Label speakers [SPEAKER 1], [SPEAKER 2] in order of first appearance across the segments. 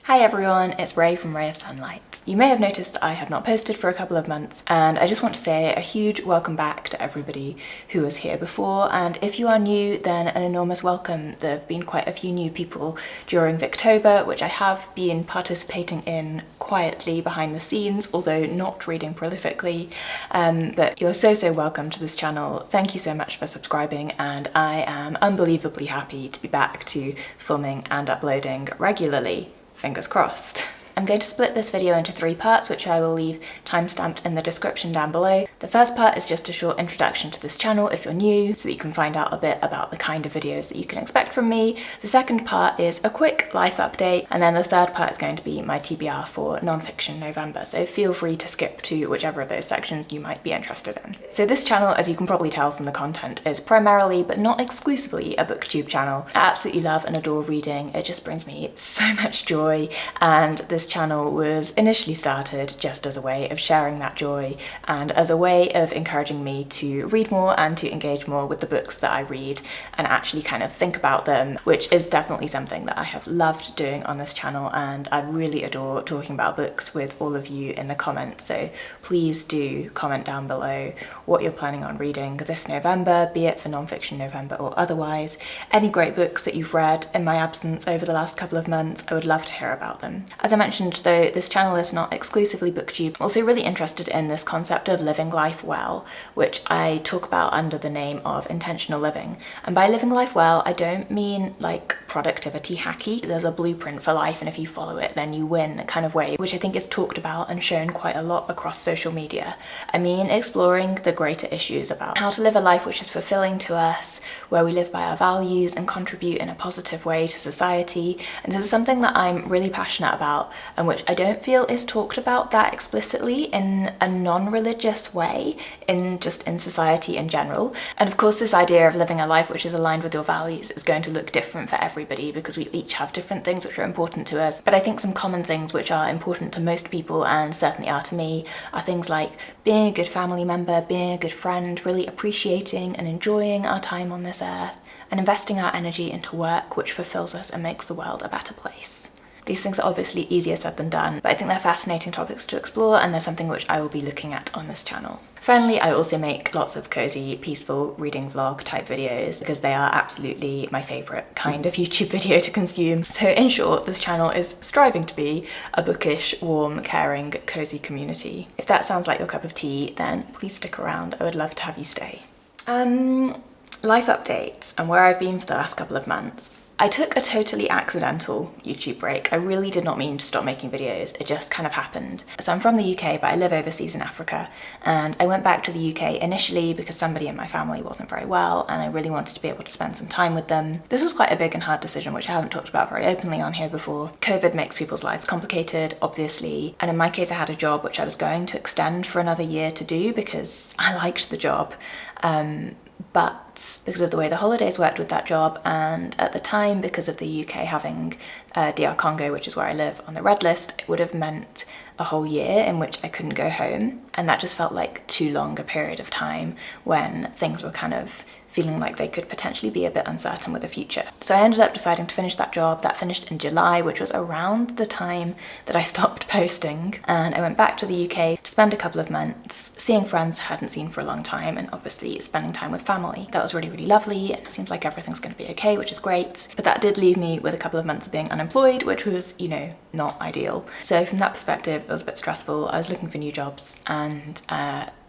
[SPEAKER 1] Hi everyone, it's Ray from Ray of Sunlight. You may have noticed that I have not posted for a couple of months, and I just want to say a huge welcome back to everybody who was here before, and if you are new, then an enormous welcome. There have been quite a few new people during Victober, which I have been participating in quietly behind the scenes, although not reading prolifically, but you're so welcome to this channel. Thank you so much for subscribing, and I am unbelievably happy to be back to filming and uploading regularly. Fingers crossed. I'm going to split this video into 3 parts, which I will leave timestamped in the description down below. The first part is just a short introduction to this channel if you're new, so that you can find out a bit about the kind of videos that you can expect from me. The second part is a quick life update, and then the third part is going to be my TBR for Nonfiction November, so feel free to skip to whichever of those sections you might be interested in. So this channel, as you can probably tell from the content, is primarily, but not exclusively, a booktube channel. I absolutely love and adore reading. It just brings me so much joy, and this channel was initially started just as a way of sharing that joy and as a way of encouraging me to read more and to engage more with the books that I read and actually kind of think about them, which is definitely something that I have loved doing on this channel, and I really adore talking about books with all of you in the comments. So please do comment down below what you're planning on reading this November, be it for Nonfiction November or otherwise. Any great books that you've read in my absence over the last couple of months, I would love to hear about them. As I mentioned, though, this channel is not exclusively booktube. I'm also really interested in this concept of living life well, which I talk about under the name of intentional living. And by living life well, I don't mean like productivity hacky. There's a blueprint for life, and if you follow it, then you win kind of way, which I think is talked about and shown quite a lot across social media. I mean, exploring the greater issues about how to live a life which is fulfilling to us, where we live by our values and contribute in a positive way to society. And this is something that I'm really passionate about, and which I don't feel is talked about that explicitly in a non-religious way in society in general. And of course, this idea of living a life which is aligned with your values is going to look different for everybody, because we each have different things which are important to us. But I think some common things which are important to most people, and certainly are to me, are things like being a good family member, being a good friend, really appreciating and enjoying our time on this earth, and investing our energy into work which fulfills us and makes the world a better place. These things are obviously easier said than done, but I think they're fascinating topics to explore, and they're something which I will be looking at on this channel. Finally, I also make lots of cozy, peaceful reading vlog type videos, because they are absolutely my favourite kind of YouTube video to consume. So in short, this channel is striving to be a bookish, warm, caring, cozy community. If that sounds like your cup of tea, then please stick around. I would love to have you stay. Life updates and where I've been for the last couple of months. I took a totally accidental YouTube break. I really did not mean to stop making videos, it just kind of happened. So I'm from the UK, but I live overseas in Africa, and I went back to the UK initially because somebody in my family wasn't very well and I really wanted to be able to spend some time with them. This was quite a big and hard decision, which I haven't talked about very openly on here before. COVID makes people's lives complicated, obviously, and in my case I had a job which I was going to extend for another year to do because I liked the job. But because of the way the holidays worked with that job, and at the time because of the UK having DR Congo, which is where I live, on the red list, it would have meant a whole year in which I couldn't go home, and that just felt like too long a period of time when things were kind of feeling like they could potentially be a bit uncertain with the future. So I ended up deciding to finish that job. That finished in July, which was around the time that I stopped posting, and I went back to the UK to spend a couple of months seeing friends I hadn't seen for a long time, and obviously spending time with family. That was really lovely, and it seems like everything's going to be okay, which is great. But that did leave me with a couple of months of being unemployed, which was, you know, not ideal. So from that perspective, it was a bit stressful. I was looking for new jobs, and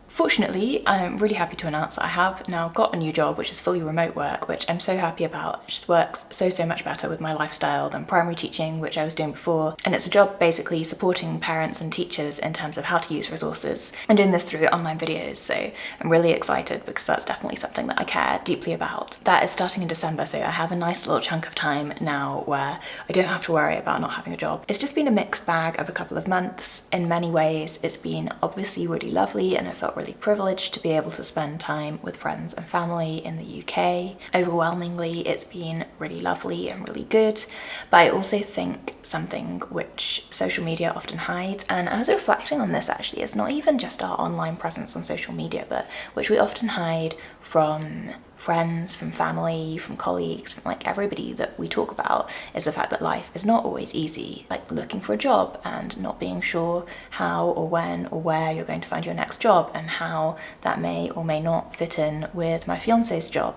[SPEAKER 1] fortunately, I'm really happy to announce that I have now got a new job, which is fully remote work, which I'm so happy about. It just works so much better with my lifestyle than primary teaching, which I was doing before. And it's a job basically supporting parents and teachers in terms of how to use resources, and doing this through online videos. So I'm really excited because that's definitely something that I care deeply about. That is starting in December, so I have a nice little chunk of time now where I don't have to worry about not having a job. It's just been a mixed bag of a couple of months. In many ways, it's been obviously really lovely, and I felt really privileged to be able to spend time with friends and family in the UK. Overwhelmingly, it's been really lovely and really good, but I also think something which social media often hides. And I was reflecting on this actually, it's not even just our online presence on social media, but which we often hide from friends, from family, from colleagues, from like everybody that we talk about, is the fact that life is not always easy. Like looking for a job and not being sure how or when or where you're going to find your next job, and how that may or may not fit in with my fiance's job,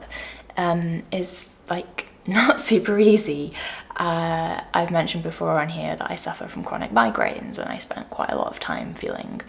[SPEAKER 1] is like not super easy. I've mentioned before on here that I suffer from chronic migraines, and I spent quite a lot of time feeling,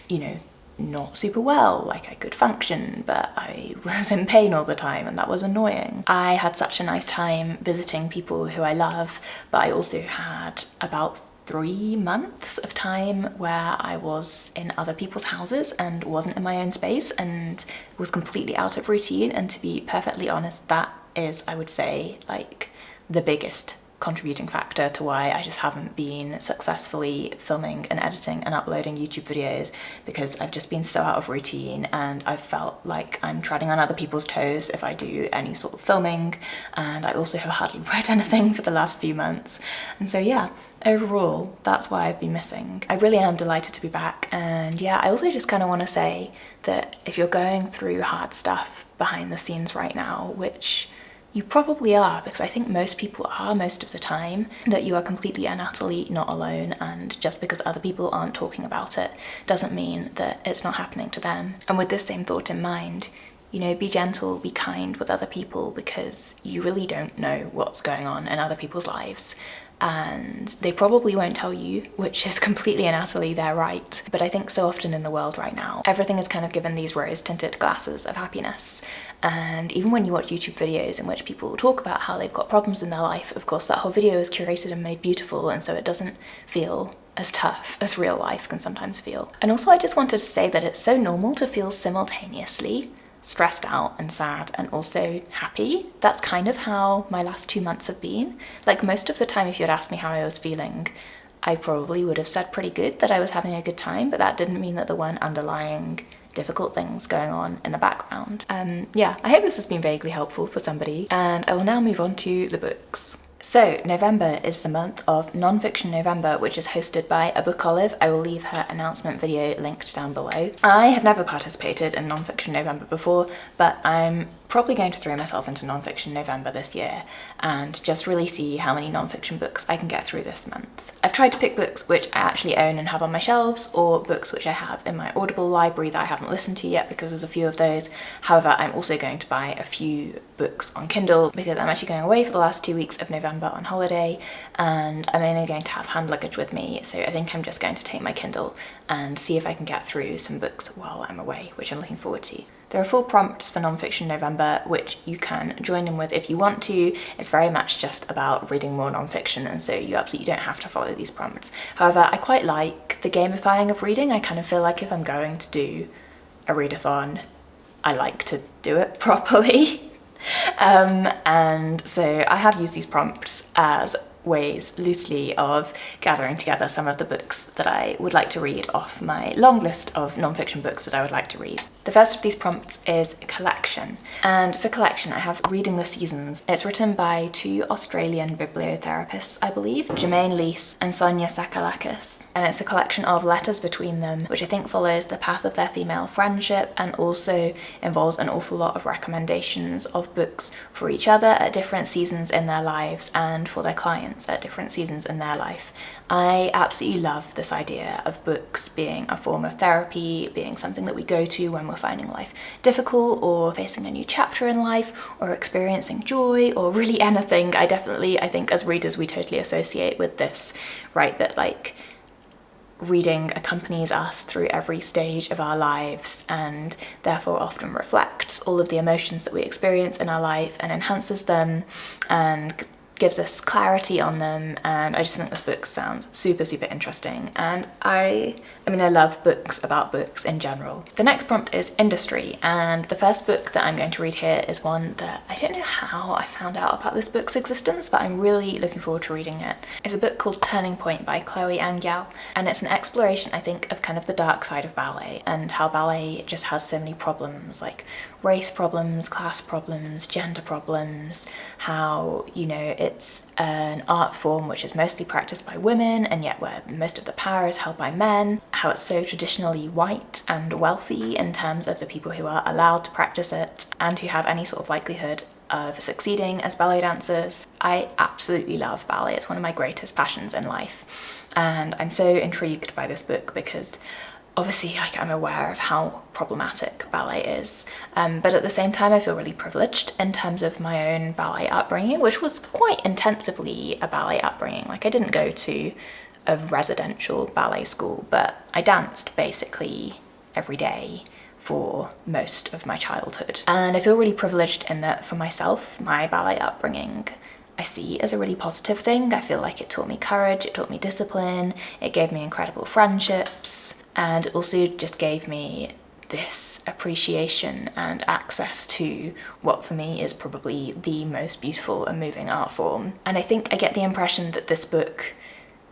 [SPEAKER 1] you know, not super well. Like I could function, but I was in pain all the time, and that was annoying. I had such a nice time visiting people who I love, but I also had about 3 months of time where I was in other people's houses and wasn't in my own space and was completely out of routine. And to be perfectly honest, that is, I would say, like the biggest contributing factor to why I just haven't been successfully filming and editing and uploading YouTube videos, because I've just been so out of routine, and I've felt like I'm treading on other people's toes if I do any sort of filming. And I also have hardly read anything for the last few months. And so yeah, overall, that's why I've been missing. I really am delighted to be back. And yeah, I also just kind of want to say that if you're going through hard stuff behind the scenes right now, which you probably are, because I think most people are most of the time, that you are completely and utterly not alone. And just because other people aren't talking about it doesn't mean that it's not happening to them. And with this same thought in mind, you know, be gentle, be kind with other people, because you really don't know what's going on in other people's lives. And they probably won't tell you, which is completely and utterly their right. But I think so often in the world right now, everything is kind of given these rose-tinted glasses of happiness. And even when you watch YouTube videos in which people talk about how they've got problems in their life, of course that whole video is curated and made beautiful, and so it doesn't feel as tough as real life can sometimes feel. And also I just wanted to say that it's so normal to feel simultaneously stressed out and sad and also happy. That's kind of how my last 2 months have been. Like most of the time, if you'd asked me how I was feeling, I probably would have said pretty good, that I was having a good time, but that didn't mean that there weren't underlying difficult things going on in the background. Yeah, I hope this has been vaguely helpful for somebody, and I will now move on to the books. So November is the month of Nonfiction November, which is hosted by a book olive. I will leave her announcement video linked down below. I have never participated in Nonfiction November before, but I'm probably going to throw myself into Nonfiction November this year and just really see how many nonfiction books I can get through this month. I've tried to pick books which I actually own and have on my shelves, or books which I have in my Audible library that I haven't listened to yet, because there's a few of those. However, I'm also going to buy a few books on Kindle because I'm actually going away for the last 2 weeks of November on holiday, and I'm only going to have hand luggage with me, so I think I'm just going to take my Kindle and see if I can get through some books while I'm away, which I'm looking forward to. There are 4 prompts for Nonfiction November, which you can join in with if you want to. It's very much just about reading more nonfiction, and so you absolutely don't have to follow these prompts. However, I quite like the gamifying of reading. I kind of feel like if I'm going to do a readathon, I like to do it properly. And so I have used these prompts as ways loosely of gathering together some of the books that I would like to read off my long list of nonfiction books that I would like to read. The first of these prompts is collection, and for collection I have Reading the Seasons. It's written by 2 Australian bibliotherapists, I believe, Germaine Leece and Sonya Tsakalakis, and it's a collection of letters between them, which I think follows the path of their female friendship and also involves an awful lot of recommendations of books for each other at different seasons in their lives and for their clients at different seasons in their life. I absolutely love this idea of books being a form of therapy, being something that we go to when we're finding life difficult or facing a new chapter in life or experiencing joy or really anything. I think as readers we totally associate with this, right? That like reading accompanies us through every stage of our lives and therefore often reflects all of the emotions that we experience in our life and enhances them and gives us clarity on them. And I just think this book sounds super interesting, and I love books about books in general. The next prompt is industry, and the first book that I'm going to read here is one that I don't know how I found out about this book's existence, but I'm really looking forward to reading it. It's a book called Turning Point by Chloe Angyal, and it's an exploration, I think, of kind of the dark side of ballet and how ballet just has so many problems, like race problems, class problems, gender problems, how, you know, it's an art form which is mostly practiced by women and yet where most of the power is held by men, how it's so traditionally white and wealthy in terms of the people who are allowed to practice it and who have any sort of likelihood of succeeding as ballet dancers. I absolutely love ballet. It's one of my greatest passions in life, and I'm so intrigued by this book because obviously, like, I'm aware of how problematic ballet is, but at the same time I feel really privileged in terms of my own ballet upbringing, which was quite intensively a ballet upbringing. Like, I didn't go to a residential ballet school, but I danced basically every day for most of my childhood. And I feel really privileged in that for myself, my ballet upbringing I see as a really positive thing. I feel like it taught me courage, it taught me discipline, it gave me incredible friendships, and it also just gave me this appreciation and access to what for me is probably the most beautiful and moving art form. And I think I get the impression that this book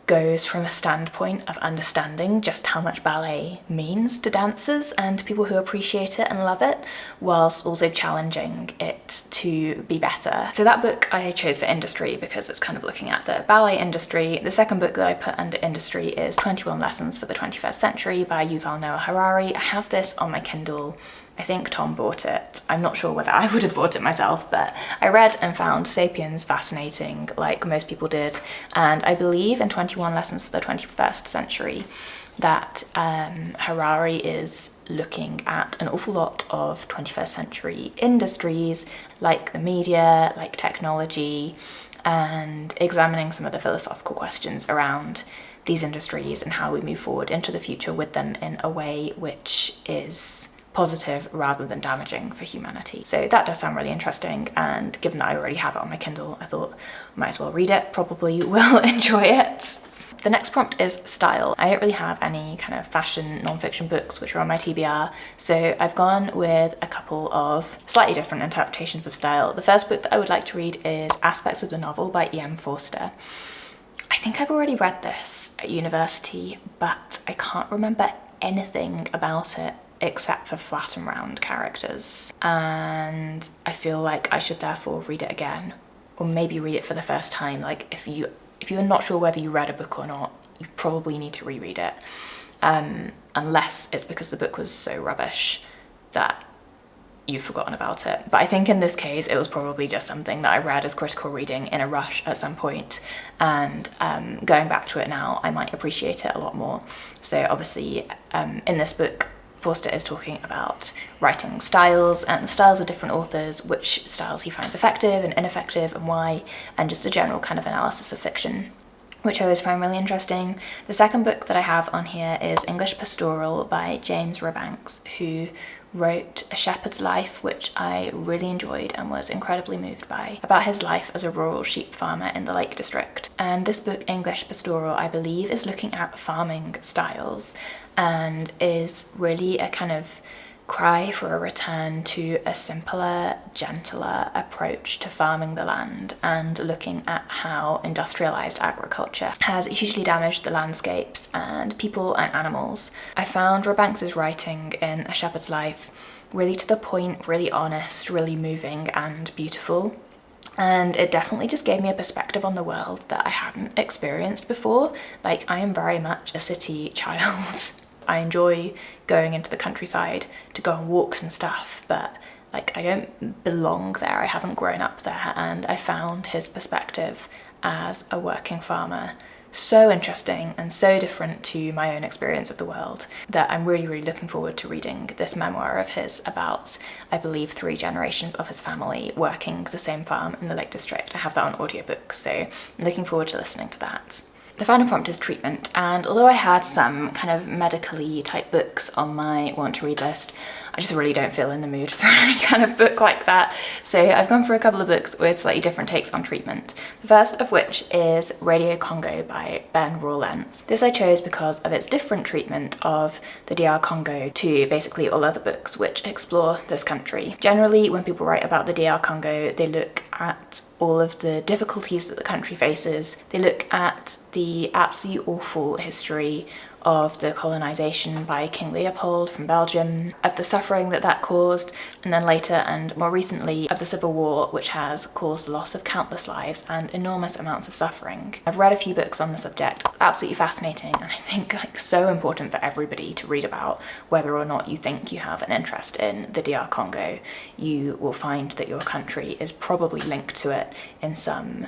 [SPEAKER 1] goes from a standpoint of understanding just how much ballet means to dancers and to people who appreciate it and love it, whilst also challenging it to be better. So that book I chose for industry because it's kind of looking at the ballet industry. The second book that I put under industry is 21 Lessons for the 21st Century by Yuval Noah Harari. I have this on my Kindle. I think Tom bought it. I'm not sure whether I would have bought it myself, but I read and found Sapiens fascinating, like most people did. And I believe in 21 Lessons for the 21st Century that Harari is looking at an awful lot of 21st century industries, like the media, like technology, and examining some of the philosophical questions around these industries and how we move forward into the future with them in a way which is positive rather than damaging for humanity. So that does sound really interesting, and given that I already have it on my Kindle, I thought I might as well read it, probably will enjoy it. The next prompt is style. I don't really have any kind of fashion non-fiction books which are on my TBR, so I've gone with a couple of slightly different interpretations of style. The first book that I would like to read is Aspects of the Novel by E.M. Forster. I think I've already read this at university, but I can't remember anything about it except for flat and round characters, and I feel like I should therefore read it again, or maybe read it for the first time. Like, if you're not sure whether you read a book or not, you probably need to reread it, unless it's because the book was so rubbish that you've forgotten about it. But I think in this case it was probably just something that I read as critical reading in a rush at some point, and going back to it now I might appreciate it a lot more. So obviously in this book Forster is talking about writing styles and the styles of different authors, which styles he finds effective and ineffective and why, and just a general kind of analysis of fiction, which I always find really interesting. The second book that I have on here is English Pastoral by James Rebanks, who wrote A Shepherd's Life, which I really enjoyed and was incredibly moved by, about his life as a rural sheep farmer in the Lake District. And this book, English Pastoral, I believe is looking at farming styles and is really a kind of cry for a return to a simpler, gentler approach to farming the land, and looking at how industrialized agriculture has hugely damaged the landscapes and people and animals. I found Rebanks's writing in A Shepherd's Life really to the point, really honest, really moving and beautiful. And it definitely just gave me a perspective on the world that I hadn't experienced before. Like, I am very much a city child. I enjoy going into the countryside to go on walks and stuff, but like, I don't belong there. I haven't grown up there, and I found his perspective as a working farmer so interesting and so different to my own experience of the world that I'm really, really looking forward to reading this memoir of his about, I believe, 3 generations of his family working the same farm in the Lake District. I have that on audiobook, so I'm looking forward to listening to that. The final prompt is treatment, and although I had some kind of medically type books on my want to read list, I just really don't feel in the mood for any kind of book like that. So I've gone for a couple of books with slightly different takes on treatment. The first of which is Radio Congo by Ben Rawlence. This I chose because of its different treatment of the DR Congo to basically all other books which explore this country. Generally, when people write about the DR Congo, they look at all of the difficulties that the country faces. They look at the absolute awful history of the colonisation by King Leopold from Belgium, of the suffering that that caused, and then later and more recently of the Civil War, which has caused the loss of countless lives and enormous amounts of suffering. I've read a few books on the subject, absolutely fascinating, and I think like so important for everybody to read about, whether or not you think you have an interest in the DR Congo. You will find that your country is probably linked to it in some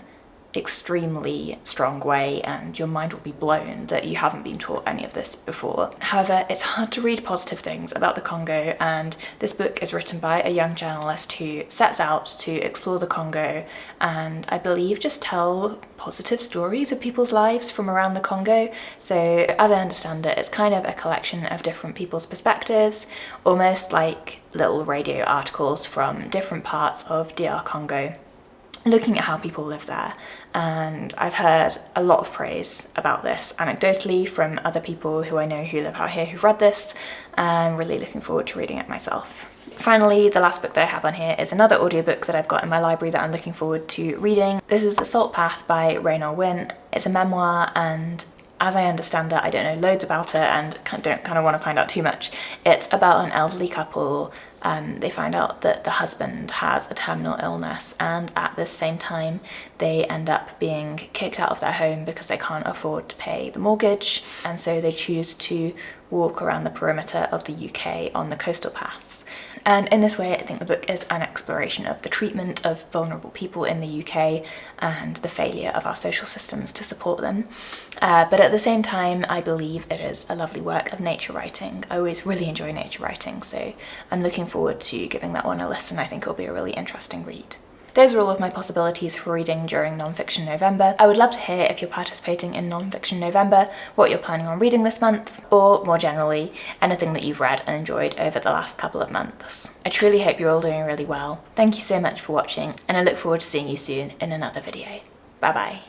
[SPEAKER 1] extremely strong way, and your mind will be blown that you haven't been taught any of this before. However, it's hard to read positive things about the Congo, and this book is written by a young journalist who sets out to explore the Congo and I believe just tell positive stories of people's lives from around the Congo. So as I understand it, it's kind of a collection of different people's perspectives, almost like little radio articles from different parts of DR Congo, looking at how people live there. And I've heard a lot of praise about this anecdotally from other people who I know who live out here who've read this, and I'm really looking forward to reading it myself. Finally, the last book that I have on here is another audiobook that I've got in my library that I'm looking forward to reading. This is The Salt Path by Raynor Winn. It's a memoir, and as I understand it, I don't know loads about it and don't kind of want to find out too much. It's about an elderly couple. They find out that the husband has a terminal illness, and at the same time they end up being kicked out of their home because they can't afford to pay the mortgage, and so they choose to walk around the perimeter of the UK on the coastal paths. And in this way, I think the book is an exploration of the treatment of vulnerable people in the UK and the failure of our social systems to support them. But at the same time, I believe it is a lovely work of nature writing. I always really enjoy nature writing, so I'm looking forward to giving that one a listen. I think it'll be a really interesting read. Those are all of my possibilities for reading during Nonfiction November. I would love to hear if you're participating in Nonfiction November, what you're planning on reading this month, or more generally, anything that you've read and enjoyed over the last couple of months. I truly hope you're all doing really well. Thank you so much for watching, and I look forward to seeing you soon in another video. Bye bye.